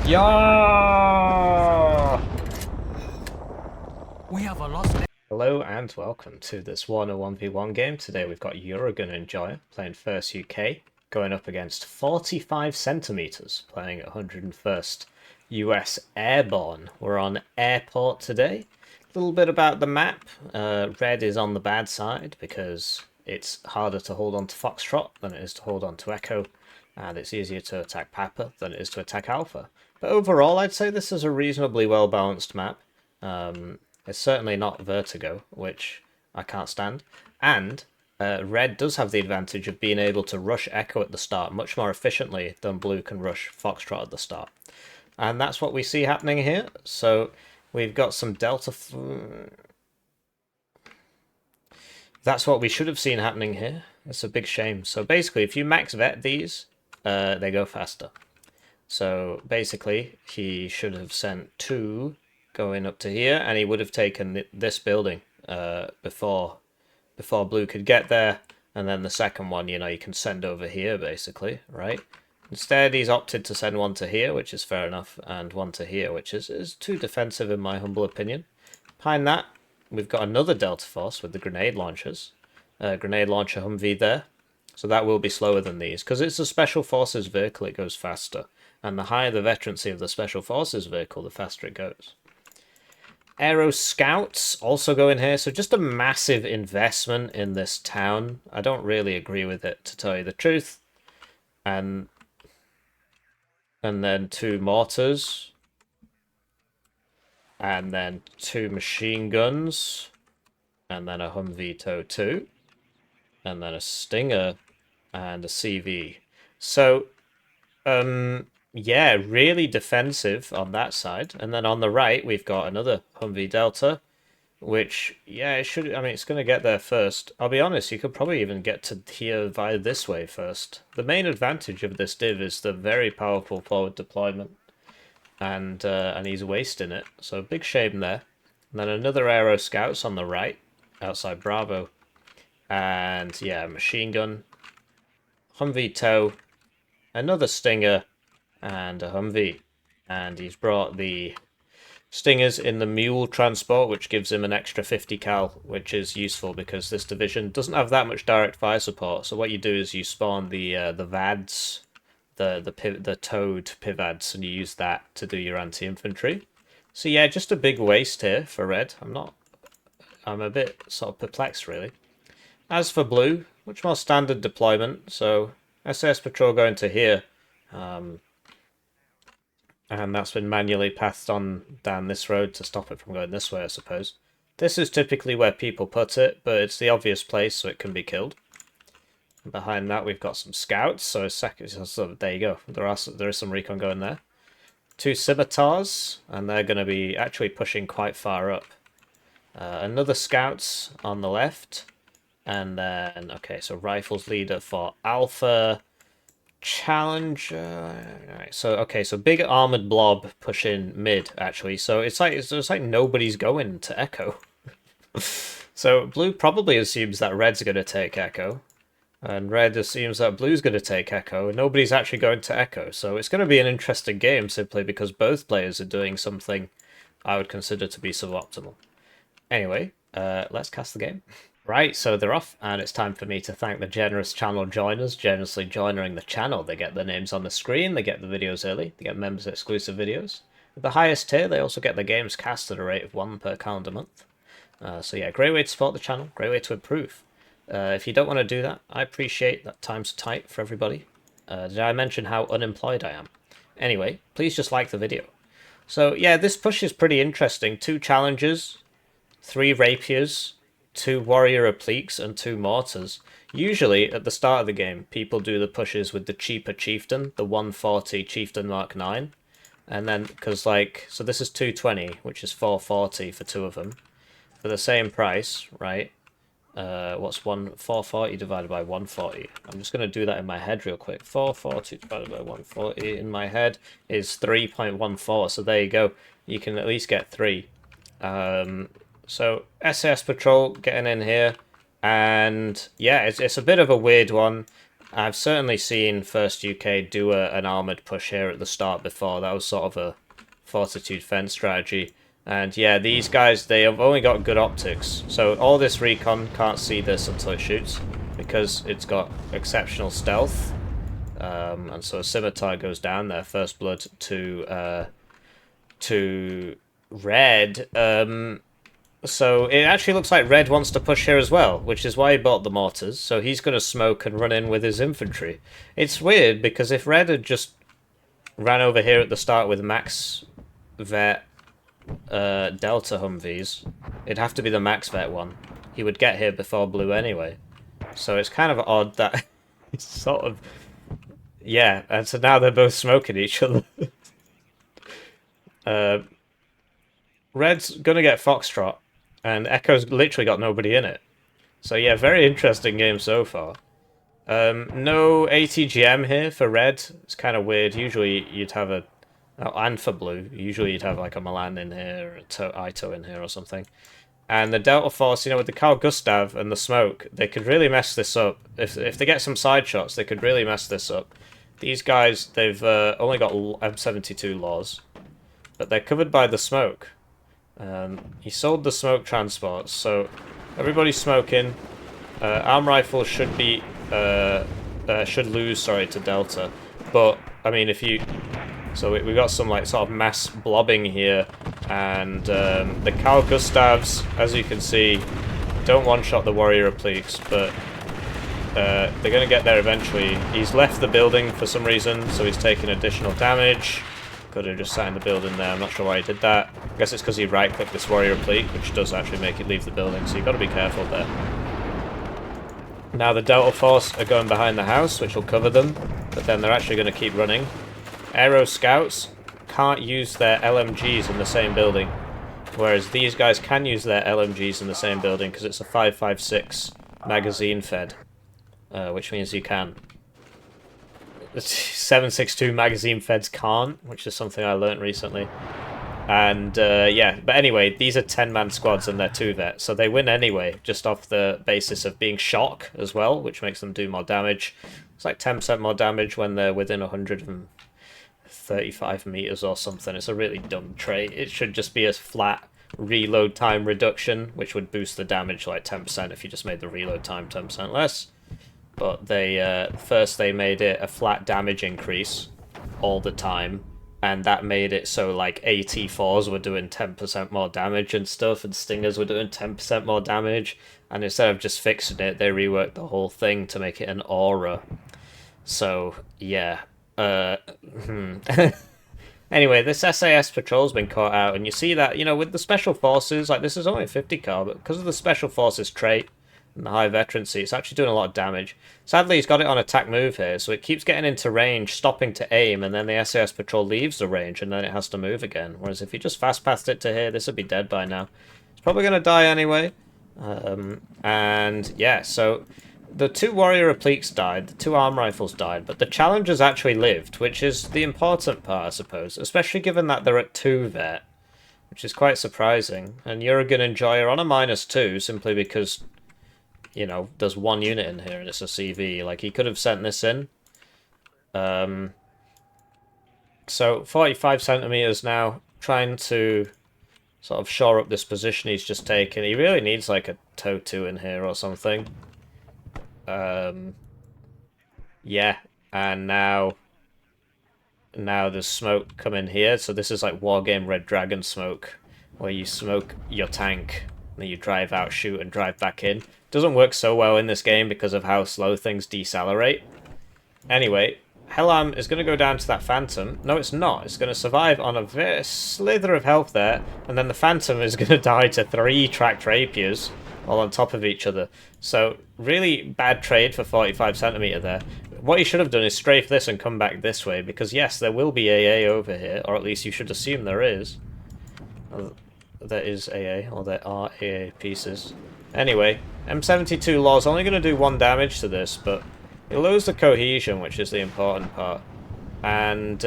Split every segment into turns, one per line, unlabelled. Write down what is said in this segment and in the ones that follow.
Yeah!
We have a lost.
Hello and welcome to this Warno 1v1 game. Today we've got Uragan and Joya playing First UK, going up against 45 centimeters, playing 101st US Airborne. We're on Airport today. A little bit about the map. Red is on the bad side because it's harder to hold on to Foxtrot than it is to hold on to Echo, and it's easier to attack Papa than it is to attack Alpha. But overall, I'd say this is a reasonably well-balanced map. It's certainly not Vertigo, which I can't stand. And Red does have the advantage of being able to rush Echo at the start much more efficiently than Blue can rush Foxtrot at the start. And that's what we see happening here. So we've got some Delta... That's what we should have seen happening here. It's a big shame. So basically, if you max vet these, they go faster. So basically, he should have sent two going up to here, and he would have taken this building before Blue could get there, and then the second one, you can send over here, basically, right? Instead, he's opted to send one to here, which is fair enough, and one to here, which is too defensive in my humble opinion. Behind that, we've got another Delta Force with the grenade launchers. Grenade launcher Humvee there. So that will be slower than these, because it's a Special Forces vehicle, it goes faster. And the higher the veterancy of the Special Forces vehicle, the faster it goes. Aero Scouts also go in here, so just a massive investment in this town. I don't really agree with it, to tell you the truth. And then two mortars. And then two machine guns. And then a Humvee Tow 2. And then a Stinger and a CV. So, yeah, really defensive on that side. And then on the right, we've got another Humvee Delta, which, yeah, it's going to get there first. I'll be honest, you could probably even get to here via this way first. The main advantage of this div is the very powerful forward deployment, and he's wasting it. So big shame there. And then another Aero Scouts on the right, outside Bravo. And, yeah, machine gun, Humvee Tow, another Stinger, and a Humvee. And he's brought the Stingers in the Mule transport, which gives him an extra 50 cal, which is useful because this division doesn't have that much direct fire support. So what you do is you spawn the VADs, the towed PIVADs, and you use that to do your anti-infantry. So yeah, just a big waste here for Red. I'm a bit sort of perplexed, really. As for Blue, much more standard deployment. So SAS Patrol going to here. And that's been manually passed on down this road to stop it from going this way, I suppose. This is typically where people put it, but it's the obvious place, so it can be killed. And behind that, we've got some scouts, so there you go. There is some recon going there. Two scimitars, and they're going to be actually pushing quite far up. Another scouts on the left, and then, okay, so rifles leader for Alpha. Challenger. Right, so big armored blob pushing mid actually. So it's like nobody's going to Echo. So Blue probably assumes that Red's going to take Echo, and Red assumes that Blue's going to take Echo, and nobody's actually going to Echo. So it's going to be an interesting game simply because both players are doing something I would consider to be suboptimal. Anyway, let's cast the game. Right, so they're off, and it's time for me to thank the generous channel joiners, generously joining the channel. They get their names on the screen, they get the videos early, they get members exclusive videos. At the highest tier, they also get the games cast at a rate of 1 per calendar month. So yeah, great way to support the channel, great way to improve. If you don't want to do that, I appreciate that time's tight for everybody. Did I mention how unemployed I am? Anyway, please just like the video. So yeah, this push is pretty interesting. 2 challenges, 3 rapiers, 2 warrior appliques, and 2 mortars. Usually, at the start of the game, people do the pushes with the cheaper chieftain, the 140 chieftain Mark 9. And then, so this is 220, which is 440 for 2 of them. For the same price, right? What's 440 divided by 140? I'm just going to do that in my head real quick. 440 divided by 140 in my head is 3.14. So there you go. You can at least get 3. So SAS Patrol getting in here, and yeah, it's a bit of a weird one. I've certainly seen First UK do an armoured push here at the start before. That was sort of a fortitude fence strategy. And yeah, these guys, they have only got good optics. So all this recon can't see this until it shoots, because it's got exceptional stealth. And so a scimitar goes down there, first blood to red. So it actually looks like red wants to push here as well, which is why he bought the mortars. So he's going to smoke and run in with his infantry. It's weird, because if red had just ran over here at the start with max vet Delta Humvees, it'd have to be the max vet one. He would get here before blue anyway. So it's kind of odd that it's sort of... Yeah, and so now they're both smoking each other. Red's gonna get Foxtrot, and Echo's literally got nobody in it. So yeah, very interesting game so far. No ATGM here for red. It's kind of weird. Usually you'd have a... Oh, and for blue, usually you'd have like a Milan in here, or a Ito in here or something. And the Delta Force, you know, with the Carl Gustav and the smoke, they could really mess this up. If they get some side shots, they could really mess this up. These guys, they've only got M72 laws, but they're covered by the smoke. He sold the smoke transports, so everybody's smoking. Arm rifles should be should lose, sorry, to Delta. But I mean, if you... So we got some like sort of mass blobbing here, and the Carl Gustavs, as you can see, don't one-shot the warrior appliques, but they're going to get there eventually. He's left the building for some reason, so he's taking additional damage. Could have just sat in the building there, I'm not sure why he did that. I guess it's because he right-clicked this warrior applique, which does actually make it leave the building, so you've got to be careful there. Now the Delta Force are going behind the house, which will cover them, but then they're actually going to keep running. Aero Scouts can't use their LMGs in the same building, whereas these guys can use their LMGs in the same building because it's a 5.56 magazine fed, which means you can. 7.62 magazine feds can't, which is something I learnt recently. And yeah, but anyway, these are 10-man squads and they're 2 vet, so they win anyway, just off the basis of being shock as well, which makes them do more damage. It's like 10% more damage when they're within 135 meters or something. It's a really dumb trait. It should just be a flat reload time reduction, which would boost the damage like 10% if you just made the reload time 10% less. But they first they made it a flat damage increase all the time, and that made it so like AT4s were doing 10% more damage and stuff, and Stingers were doing 10% more damage, and instead of just fixing it, they reworked the whole thing to make it an aura. So yeah. Anyway, this SAS patrol's been caught out, and you see that, you know, with the Special Forces, like this is only a 50 car, but because of the Special Forces trait and the high veterancy, it's actually doing a lot of damage. Sadly, he's got it on attack move here, so it keeps getting into range, stopping to aim, and then the SAS patrol leaves the range, and then it has to move again. Whereas if you just fast-pathed it to here, this would be dead by now. It's probably going to die anyway. And yeah, so the 2 warrior appliques died, the 2 arm rifles died, but the challengers actually lived, which is the important part, I suppose, especially given that they're at 2 vet, which is quite surprising. And Jurgen and Joy are on a -2 simply because, you know, there's 1 unit in here and it's a CV. Like, he could have sent this in. So 45 centimeters now, trying to sort of shore up this position he's just taken. He really needs like a TOW 2 in here or something. Yeah, and now there's smoke coming here, so this is like Wargame Red Dragon smoke, where you smoke your tank, and then you drive out, shoot, and drive back in. Doesn't work so well in this game because of how slow things decelerate. Anyway, Hellam is going to go down to that Phantom. No, it's not. It's going to survive on a very slither of health there, and then the Phantom is going to die to 3 tracked rapiers all on top of each other. So, really bad trade for 45 centimeter there. What you should have done is strafe this and come back this way, because yes, there will be AA over here, or at least you should assume there is. There is AA, or there are AA pieces. Anyway, M72 Law's only going to do 1 damage to this, but you'll lose the cohesion, which is the important part. And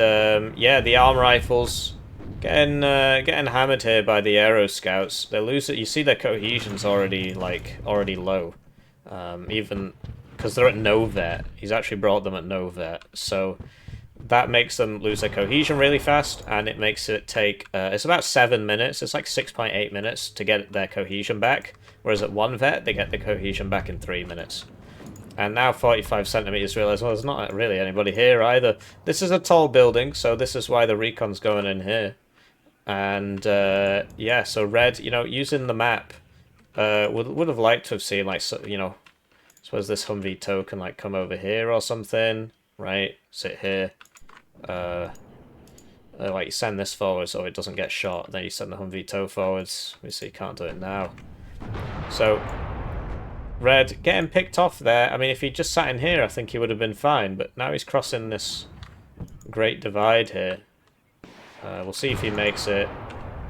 yeah, the arm rifles getting hammered here by the aero scouts. They lose it. You see their cohesion's already low. Even because they're at no vet. He's actually brought them at no vet, so that makes them lose their cohesion really fast, and it makes it take, it's about 7 minutes, it's like 6.8 minutes to get their cohesion back, whereas at 1 vet, they get the cohesion back in 3 minutes. And now 45 centimeters realise, well, there's not really anybody here either. This is a tall building, so this is why the recon's going in here. And, yeah, so red, you know, using the map, would have liked to have seen, like, you know, I suppose this Humvee tow can, like, come over here or something, right? Sit here. Like, you send this forward so it doesn't get shot, then you send the Humvee tow forwards. Obviously, you can't do it now. So, red getting picked off there. I mean, if he just sat in here, I think he would have been fine, but now he's crossing this great divide here. We'll see if he makes it.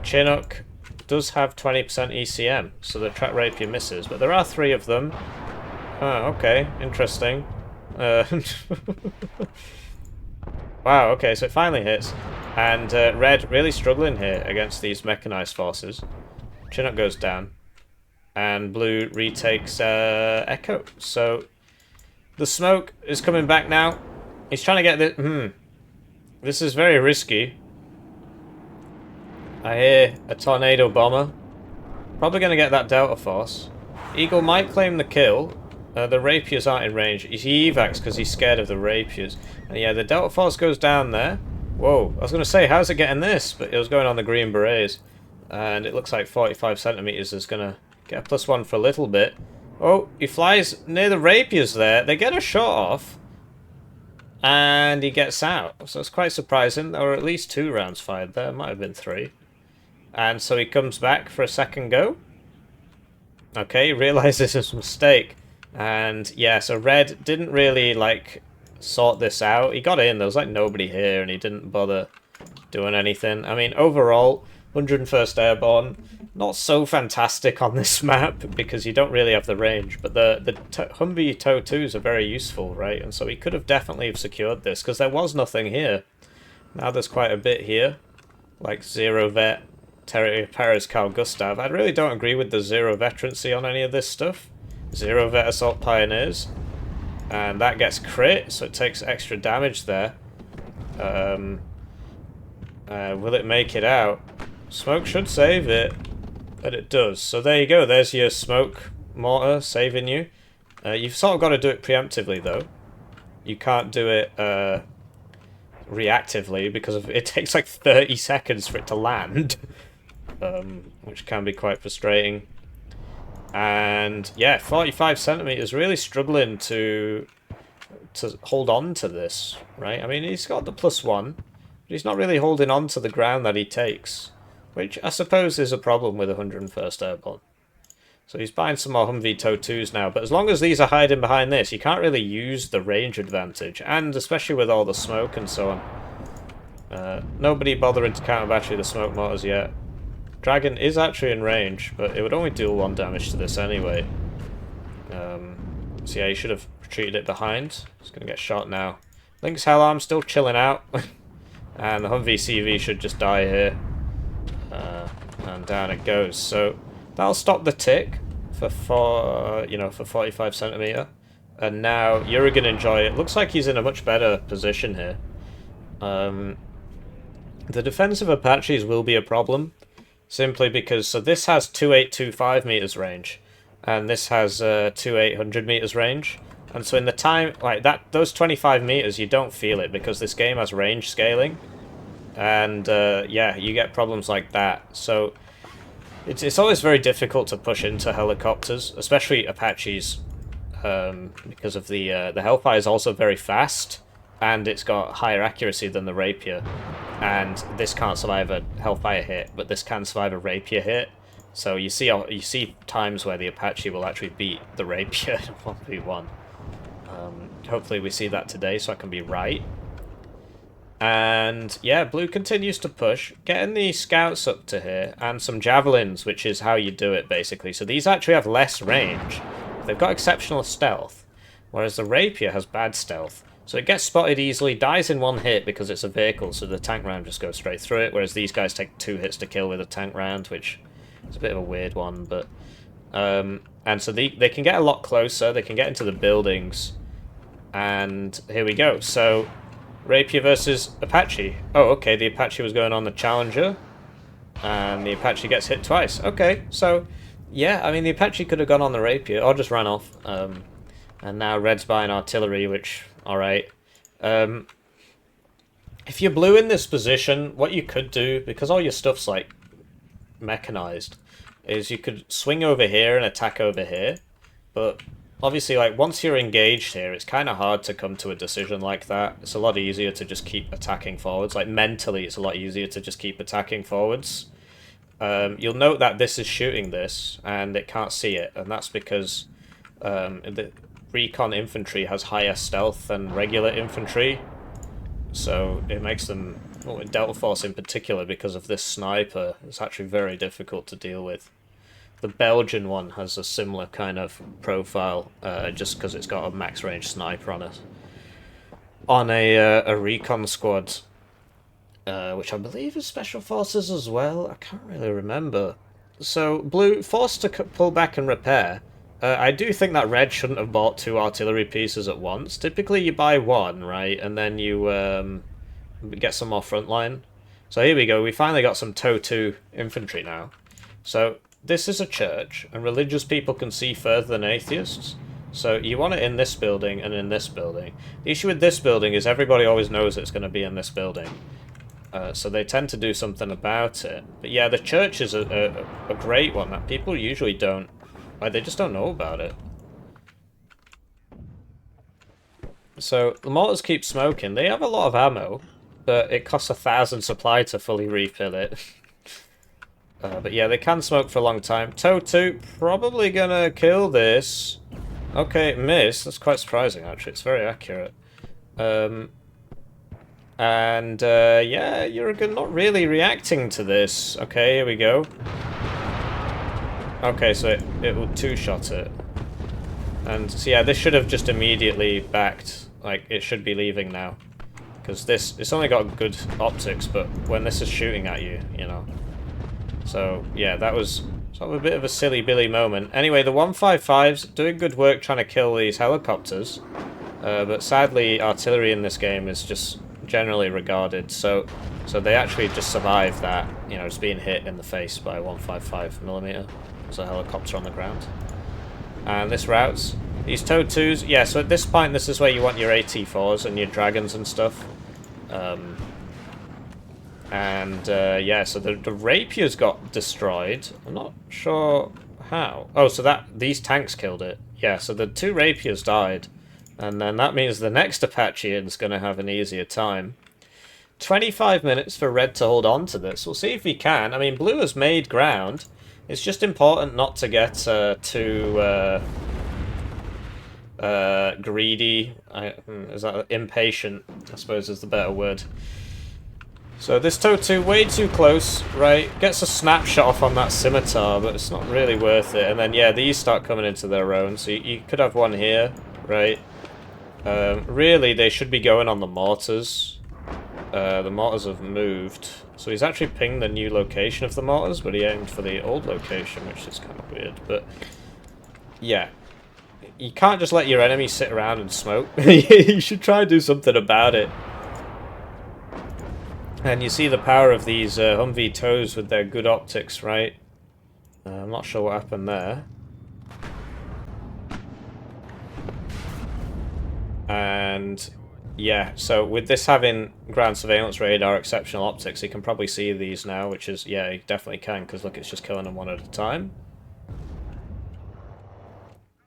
Chinook does have 20% ECM, so the track rapier misses, but there are 3 of them. Oh, okay, interesting. Wow, okay, so it finally hits. And red really struggling here against these mechanized forces. Chinook goes down. And blue retakes Echo. So the smoke is coming back now. He's trying to get the... This is very risky. I hear a tornado bomber. Probably going to get that Delta Force. Eagle might claim the kill. The rapiers aren't in range. He evacs because he's scared of the rapiers. And yeah, the Delta Force goes down there. Whoa, I was going to say, how's it getting this? But it was going on the Green Berets. And it looks like 45 centimeters is going to get a +1 for a little bit. Oh, he flies near the rapiers there. They get a shot off. And he gets out. So it's quite surprising. There were at least 2 rounds fired there. Might have been 3. And so he comes back for a second go. Okay, he realizes his mistake. And yeah, so red didn't really, like, sort this out. He got in, there was, like, nobody here, and he didn't bother doing anything. I mean, overall, 101st Airborne, not so fantastic on this map, because you don't really have the range, but the Humvee Tow 2s are very useful, right? And so he could have definitely have secured this, because there was nothing here. Now there's quite a bit here, like 0 vet, Territory Paris, Carl Gustav. I really don't agree with the 0 veterancy on any of this stuff. 0 vet assault pioneers, and that gets crit, so it takes extra damage there. Will it make it out? Smoke should save it, but it does. So there you go, there's your smoke mortar saving you. You've sort of got to do it preemptively though. You can't do it reactively because it takes like 30 seconds for it to land, which can be quite frustrating. And yeah, 45 centimeters, really struggling to hold on to this, right? I mean, he's got the +1, but he's not really holding on to the ground that he takes, which I suppose is a problem with 101st Airborne. So he's buying some more Humvee Tow 2s now, but as long as these are hiding behind this, you can't really use the range advantage, and especially with all the smoke and so on. Nobody bothering to counter battery the smoke mortars yet. Dragon is actually in range, but it would only deal 1 damage to this anyway. So yeah, you should have retreated it behind. It's going to get shot now. Lynx Hellarm still chilling out. And the Humvee CV should just die here. And down it goes. So that'll stop the tick for 45 centimeter. And now Jurgen Enjoy. It looks like he's in a much better position here. The defensive Apaches will be a problem. Simply because, so this has 2825 meters range, and this has 2800 meters range, and so in the time, like that, those 25 meters, you don't feel it because this game has range scaling, and yeah, you get problems like that. So it's always very difficult to push into helicopters, especially Apaches, because of the Hellfire is also very fast, and it's got higher accuracy than the Rapier. And this can't survive a Hellfire hit, but this can survive a Rapier hit. So you see times where the Apache will actually beat the Rapier in 1v1. Hopefully we see that today, so I can be right. And yeah, blue continues to push, getting the scouts up to here, and some javelins, which is how you do it basically. So these actually have less range. They've got exceptional stealth, whereas the Rapier has bad stealth. So it gets spotted easily, dies in 1 hit because it's a vehicle, so the tank round just goes straight through it, whereas these guys take 2 hits to kill with a tank round, which is a bit of a weird one, but And so they can get a lot closer, they can get into the buildings, and here we go. So, Rapier versus Apache. Oh, okay, the Apache was going on the Challenger, and the Apache gets hit twice. Okay, so, yeah, I mean, the Apache could have gone on the Rapier, or just ran off. And now Red's buying artillery, which, alright. If you're blue in this position, what you could do, because all your stuff's, like, mechanized, is you could swing over here and attack over here. But, obviously, like, once you're engaged here, it's kind of hard to come to a decision like that. It's a lot easier to just keep attacking forwards. Like, mentally, it's a lot easier to just keep attacking forwards. You'll note that this is shooting this, and it can't see it, and that's because the recon infantry has higher stealth than regular infantry, so it makes them, well, Delta Force in particular, because of this sniper, it's actually very difficult to deal with. The Belgian one has a similar kind of profile, just because it's got a max range sniper on it. On a recon squad, which I believe is Special Forces as well. I can't really remember. So, blue, forced to pull back and repair. I do think that red shouldn't have bought 2 artillery pieces at once. Typically you buy 1, right, and then you get some more frontline. So here we go, we finally got some TOW 2 infantry now. So this is a church, and religious people can see further than atheists. So you want it in this building and in this building. The issue with this building is everybody always knows it's going to be in this building. So they tend to do something about it. But yeah, the church is a great one that people usually don't. Like, they just don't know about it. So the mortars keep smoking. They have a lot of ammo, but it costs 1,000 supply to fully refill it. But yeah, they can smoke for a long time. TOW 2 probably gonna kill this. Okay, miss. That's quite surprising, actually. It's very accurate. Yeah, you're not really reacting to this. Okay, here we go. Okay, so it will 2-shot it. And so yeah, this should have just immediately backed. Like, it should be leaving now. Because it's only got good optics, but when this is shooting at you, you know. So, yeah, that was sort of a bit of a silly Billy moment. Anyway, the 155s doing good work trying to kill these helicopters. But sadly, artillery in this game is just generally regarded. So they actually just survive that, you know, just being hit in the face by a 155mm. There's a helicopter on the ground. And this routes. These TOW 2s, yeah, so at this point, this is where you want your AT4s and your dragons and stuff. Yeah, so the Rapiers got destroyed. I'm not sure how. Oh, so these tanks killed it. Yeah, so the 2 Rapiers died. And then that means the next Apache is going to have an easier time. 25 minutes for red to hold on to this. We'll see if he can. I mean, blue has made ground. It's just important not to get too greedy. Is that impatient? I suppose is the better word. So this TOW 2 way too close, right? Gets a snapshot off on that scimitar, but it's not really worth it. And then yeah, these start coming into their own. So you could have one here, right? Really, they should be going on the mortars. The mortars have moved. So he's actually pinged the new location of the mortars, but he aimed for the old location, which is kind of weird. But yeah, you can't just let your enemy sit around and smoke. You should try and do something about it. And you see the power of these Humvee TOWs with their good optics, right? I'm not sure what happened there. And yeah, so with this having ground surveillance radar, exceptional optics, you can probably see these now, which is, yeah, you definitely can, because look, it's just killing them one at a time.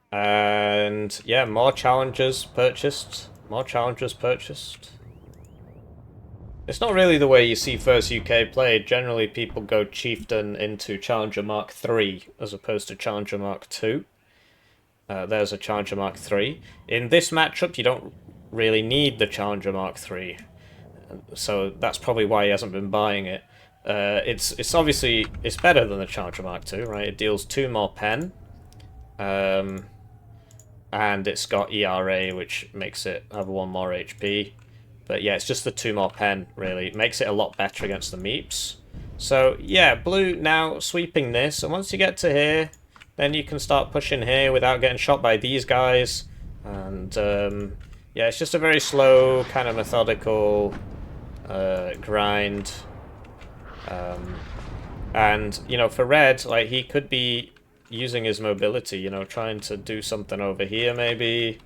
And yeah, more challengers purchased. More challengers purchased. It's not really the way you see First UK played. Generally, people go Chieftain into Challenger Mark III, as opposed to Challenger Mark II. There's a Challenger Mark III. In this matchup, you don't really need the Challenger Mark III, so that's probably why he hasn't been buying it. It's obviously it's better than the Challenger Mark II, right? It deals 2 more pen, and it's got ERA, which makes it have 1 more HP. But yeah, it's just the 2 more pen, really. It makes it a lot better against the Meeps. So yeah, blue now sweeping this, and once you get to here, then you can start pushing here without getting shot by these guys. And yeah, it's just a very slow, kind of methodical grind. And, you know, for red, like, he could be using his mobility, you know, trying to do something over here maybe,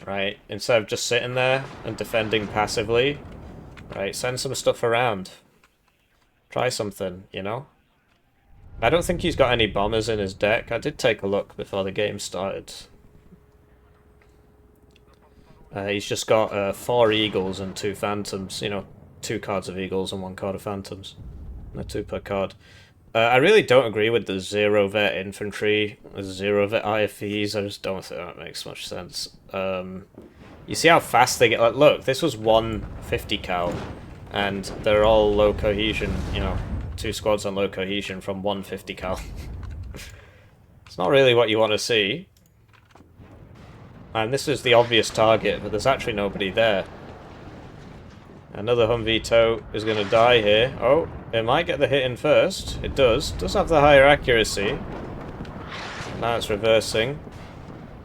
right? Instead of just sitting there and defending passively, right? Send some stuff around. Try something, you know? I don't think he's got any bombers in his deck. I did take a look before the game started. He's just got 4 Eagles and 2 Phantoms, you know, 2 cards of Eagles and 1 card of Phantoms. No, 2 per card. I really don't agree with the 0 vet infantry, 0 vet IFVs. I just don't think that makes much sense. You see how fast they get? Like, look, this was 150 cal, and they're all low cohesion. You know, 2 squads on low cohesion from 150 cal. It's not really what you want to see. And this is the obvious target, but there's actually nobody there. Another Humvee tow is going to die here. Oh, it might get the hit in first. It does. Does have the higher accuracy. Now it's reversing.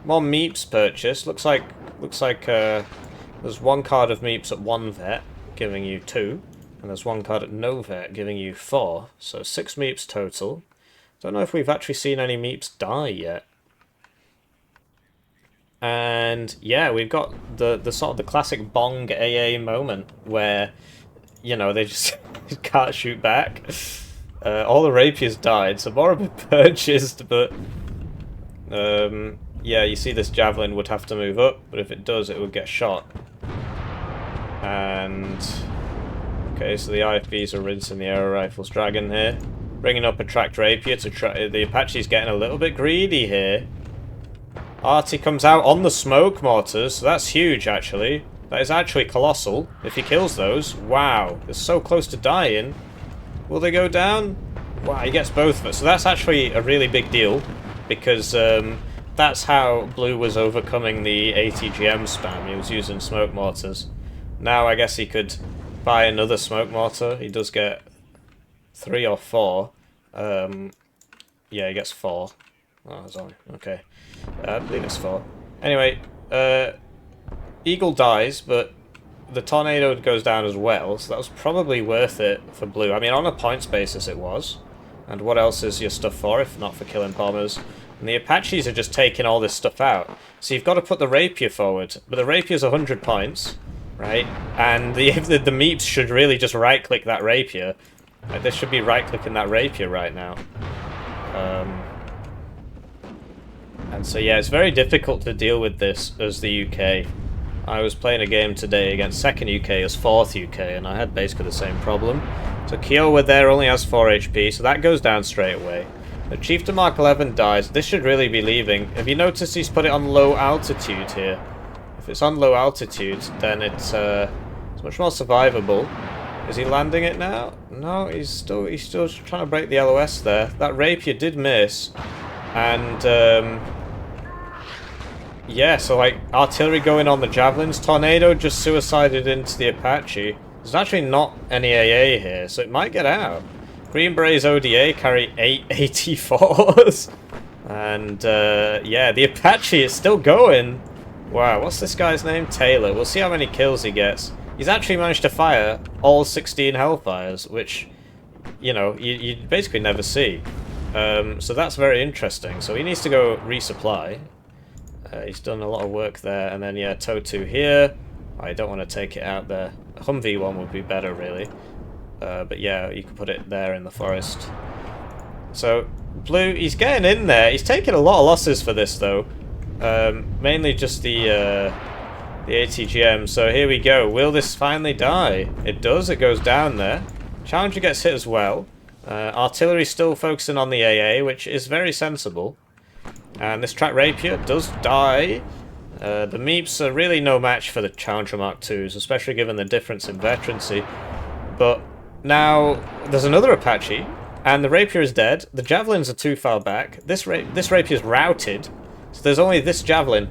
More Meeps purchased. Looks like there's 1 card of Meeps at 1 vet, giving you 2. And there's 1 card at no vet, giving you 4. So 6 Meeps total. Don't know if we've actually seen any Meeps die yet. And yeah, we've got the sort of the classic Bong AA moment where, you know, they just can't shoot back. All the rapiers died, so more of it purchased, but yeah, you see this javelin would have to move up, but if it does, it would get shot. And okay, so the IFBs are rinsing the Aero Rifles Dragon here, bringing up a tracked rapier to try. The Apache's getting a little bit greedy here. Artie comes out on the smoke mortars, so that's huge, actually. That is actually colossal. If he kills those, wow, they're so close to dying. Will they go down? Wow, he gets both of it. So that's actually a really big deal, because that's how Blue was overcoming the ATGM spam. He was using smoke mortars. Now I guess he could buy another smoke mortar. He does get 3 or 4. Yeah, he gets 4. Oh, that's only okay. I believe it's 4. Anyway, Eagle dies, but the Tornado goes down as well, so that was probably worth it for Blue. I mean, on a points basis it was. And what else is your stuff for, if not for killing bombers? And the Apaches are just taking all this stuff out. So you've got to put the Rapier forward. But the Rapier's 100 points, right? And the Meeps should really just right-click that Rapier. Like, they should be right-clicking that Rapier right now. And so yeah, it's very difficult to deal with this as the UK. I was playing a game today against 2nd UK as 4th UK, and I had basically the same problem. So Kiowa there only has 4 HP, so that goes down straight away. The Chieftain Mark 11 dies. This should really be leaving. Have you noticed he's put it on low altitude here? If it's on low altitude, then it's much more survivable. Is he landing it now? No, he's still trying to break the LOS there. That Rapier did miss, and yeah, so like artillery going on the javelins. Tornado just suicided into the Apache. There's actually not any AA here, so it might get out. Green Berets ODA carry 8 AT4s. And yeah, the Apache is still going. Wow, what's this guy's name? Taylor. We'll see how many kills he gets. He's actually managed to fire all 16 Hellfires, which, you know, you basically never see. So that's very interesting. So he needs to go resupply. He's done a lot of work there. And then, yeah, TOW2 here. I don't want to take it out there. Humvee one would be better, really. But yeah, you can put it there in the forest. So, Blue, he's getting in there. He's taking a lot of losses for this, though. Mainly just the ATGM. So here we go. Will this finally die? It does. It goes down there. Challenger gets hit as well. Artillery still focusing on the AA, which is very sensible. And this Track Rapier does die. The Meeps are really no match for the Challenger Mark IIs, especially given the difference in veterancy. But now there's another Apache, and the Rapier is dead. The Javelins are too far back. This Rapier is routed, so there's only this Javelin.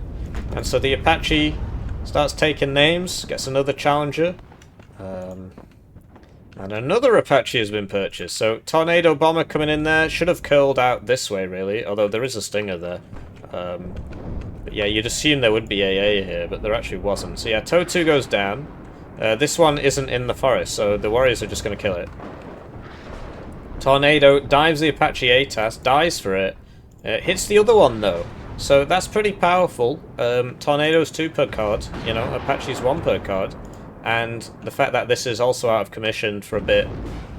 And so the Apache starts taking names, gets another Challenger. And another Apache has been purchased. So Tornado Bomber coming in there. Should have curled out this way, really. Although there is a Stinger there. But yeah, you'd assume there would be AA here, but there actually wasn't. So yeah, Tow 2 goes down. This one isn't in the forest, so the warriors are just going to kill it. Tornado dives the Apache ATAS, dies for it. Hits the other one, though. So that's pretty powerful. Tornado's 2 per card. You know, Apache's 1 per card. And the fact that this is also out of commission for a bit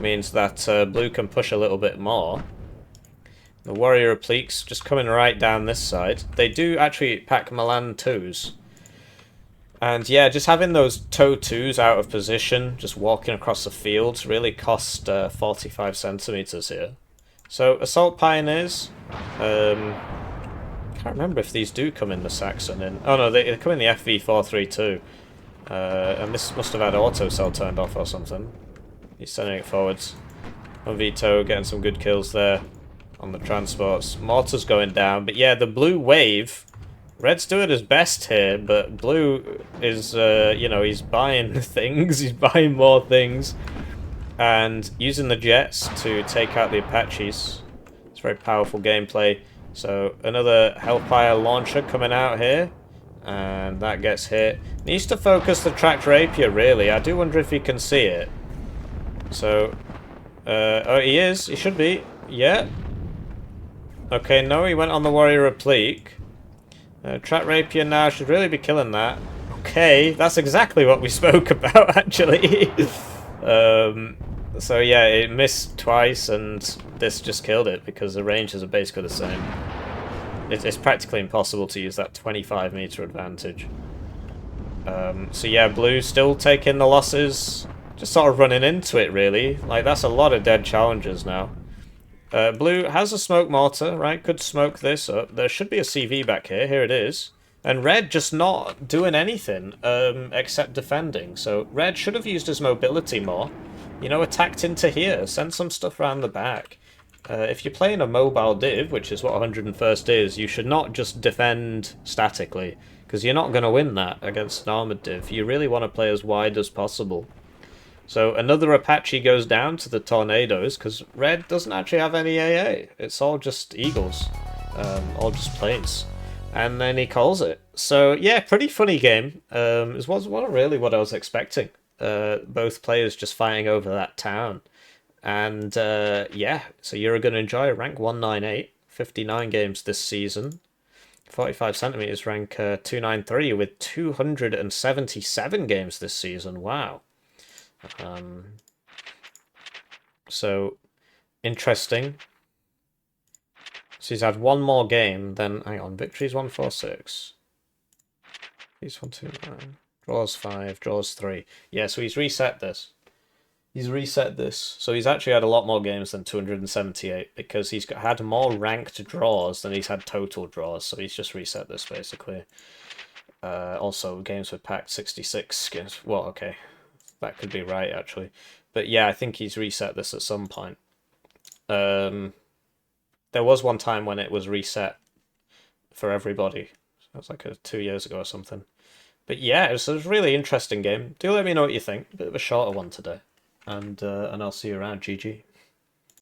means that blue can push a little bit more. The warrior repliques just coming right down this side. They do actually pack Milan 2s. And yeah, just having those Tow 2s out of position, just walking across the fields, really cost 45 centimeters here. So Assault Pioneers, can't remember if these do come in the Saxon. Oh no, they come in the FV432. And this must have had auto cell turned off or something. He's sending it forwards. Vito getting some good kills there on the transports. Mortar's going down, but yeah, the blue wave. Red's doing his best here, but blue is, you know, he's buying things. He's buying more things, and using the jets to take out the Apaches. It's very powerful gameplay. So another Hellfire launcher coming out here. And that gets hit. Needs to focus the tracked rapier, really. I do wonder if he can see it. So, oh, he is. He should be. Yeah. Okay, no, he went on the warrior replique. Tracked rapier now should really be killing that. Okay, that's exactly what we spoke about, actually. So yeah, it missed twice, and this just killed it because the ranges are basically the same. It's practically impossible to use that 25-meter advantage. So yeah, blue still taking the losses. Just sort of running into it, really. Like, that's a lot of dead challenges now. Blue has a smoke mortar, right? Could smoke this up. There should be a CV back here. Here it is. And red just not doing anything except defending. So red should have used his mobility more. You know, attacked into here. Send some stuff around the back. If you're playing a mobile div, which is what 101st is, you should not just defend statically, because you're not going to win that against an armored div. You really want to play as wide as possible. So another Apache goes down to the Tornadoes, because red doesn't actually have any AA. It's all just Eagles, all just planes. And then he calls it. So yeah, pretty funny game. It wasn't really what I was expecting. Both players just fighting over that town. And yeah, so you're going to enjoy rank 198, 59 games this season. 45 centimeters rank 293 with 277 games this season. Wow. So interesting. So he's had one more game, then hang on, victories 146. He's 129. Draws 5, draws 3. Yeah, so he's reset this. He's reset this, so he's actually had a lot more games than 278 because he's had more ranked draws than he's had total draws, so he's just reset this basically. Also, games with packed 66 games. Well, okay, that could be right actually, but yeah, I think he's reset this at some point. There was one time when it was reset for everybody. That was like 2 years ago or something. But yeah, it was a really interesting game. Do let me know what you think. A bit of a shorter one today. And I'll see you around. GG.